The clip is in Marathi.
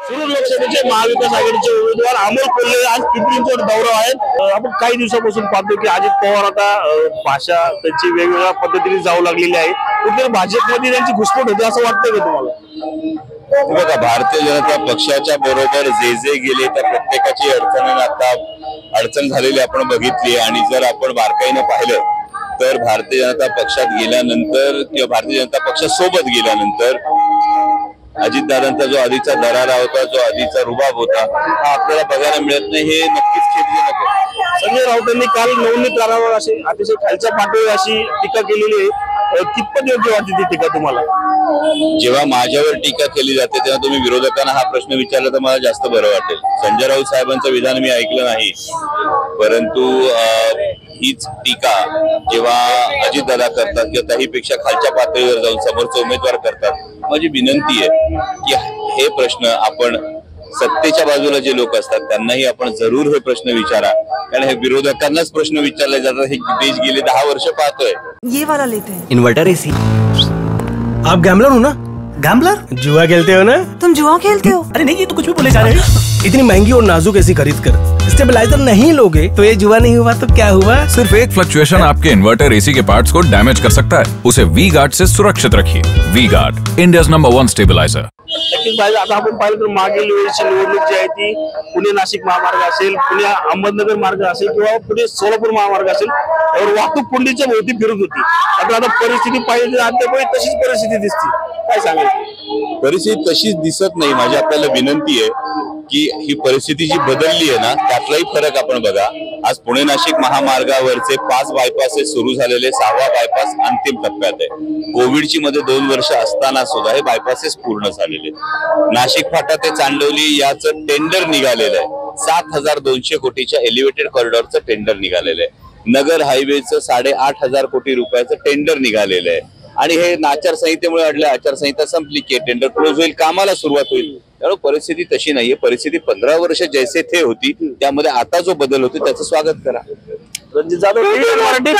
शिरूर लोकसभेचे महाविकास आघाडीचे उमेदवार अमोल कोल्हे आज पिंपरी चिंचवड दौरा आहेत। आपण काही दिवसापासून पाहतो की अजित पवार आता भाषा त्यांची वेगवेगळ्या पद्धतीने जाऊ लागलेली आहे। कुठे भाजपमध्ये त्यांची घुसमट होते असं वाटतंय का तुम्हाला? बघा, भारतीय जनता पक्षाच्या बरोबर जे जे गेले त्या प्रत्येकाची अडचण झालेली आपण बघितली। आणि जर आपण बारकाईने पाहिलं तर भारतीय जनता पक्षात गेल्यानंतर किंवा भारतीय जनता पक्षासोबत गेल्यानंतर अजितदादांचा जो आधीचा दरारा होता, जो आधीचा रुबाब होता, हा आपल्याला बघायला मिळत नाही। हे नक्कीच खेदजनक आहे। संजय राऊतांनी काल नवनीत राणावर अशी अतिशय खालच्या पातळीवर अशी टीका केलेली आहे। कितपत योग्य वाटते ती टीका तुम्हाला? जेव्हा माझ्यावर टीका केली जाते तेव्हा तुम्ही विरोधकांना हा प्रश्न विचारला तर मला जास्त बरं वाटेल। संजय राऊत साहेबांचं विधान मी ऐकलं नाही, परंतु हीच टीका जेव्हा अजितदादा करतात किंवा त्याहीपेक्षा खालच्या पातळीवर जाऊन समोरचे उमेदवार करतात, माझी विनंती आहे की हे प्रश्न आपण सत्तेच्या बाजूला जे लोक असतात त्यांनाही आपण जरूर हे प्रश्न विचारा, कारण हे विरोधकांनाच प्रश्न विचारले जातात। हे देश गेले 10 वर्ष पाहतोय। ये वाला लेते हैं। Inverter AC. आप गैम्बलर हो ना? गैम्बलर? जुआ खेलते हो ना? तुम जुआ खेलते हो? अरे नहीं, ये तो कुछ भी बोले जा रहे हैं। इतनी महंगी और नाजुक एसी खरीद कर स्टेबलाइजर नहीं लोगे तो ये जुआ नहीं हुआ तो क्या हुआ? सिर्फ एक फ्लक्चुएशन आपके इन्वर्टर एसी के पार्ट्स को डैमेज कर सकता है। उसे वी गार्ड से सुरक्षित रखिए। V guard, India's number 1 stabiliser. नक्कीच पाहिजे। आता आपण पाहिलं तर मागील वेळेची निवडणूक जी आहे ती पुणे नाशिक महामार्ग असेल, पुणे अहमदनगर मार्ग असेल किंवा पुणे सोलापूर महामार्ग असेल, यावर वाहतूक कोंडीच्या भोवती फिरत होती। आता परिस्थिती पाहिजे अद्याप तशीच परिस्थिती दिसते, काय सांगायचं? परिस्थिती तशीच दिसत नाही। माझी आपल्याला विनंती आहे की ही परिस्थिती जी बदलली आहे ना, त्यातलाही फरक आपण बघा। आज पुणे नाशिक महामार्गावरचे 5 बायपासेस सुरू झालेले, 6वा बायपास अंतिम टप्प्यात आहे। कोविडची मध्ये 2 वर्ष असताना सुद्धा हे बायपासेस पूर्ण झालेले। नाशिक फाटा ते चांदवली याचं टेंडर निघालेलं आहे। 7200 कोटीच्या एलिव्हेटेड कॉरिडॉरचं टेंडर निघालेलं आहे। नगर हायवेचं 8,500 कोटी रुपयाचं टेंडर निघालेलं आहे। आणि हे आचारसंहितेमुळे अडलं, आचारसंहिता संपली की टेंडर क्लोज होईल, कामाला सुरुवात होईल। त्यामुळे परिस्थिती तशी नाहीये। परिस्थिती 15 वर्ष जैसे थे होती, त्यामध्ये आता जो बदल होतो त्याचं स्वागत करा। रणजित जाधव, मराठी।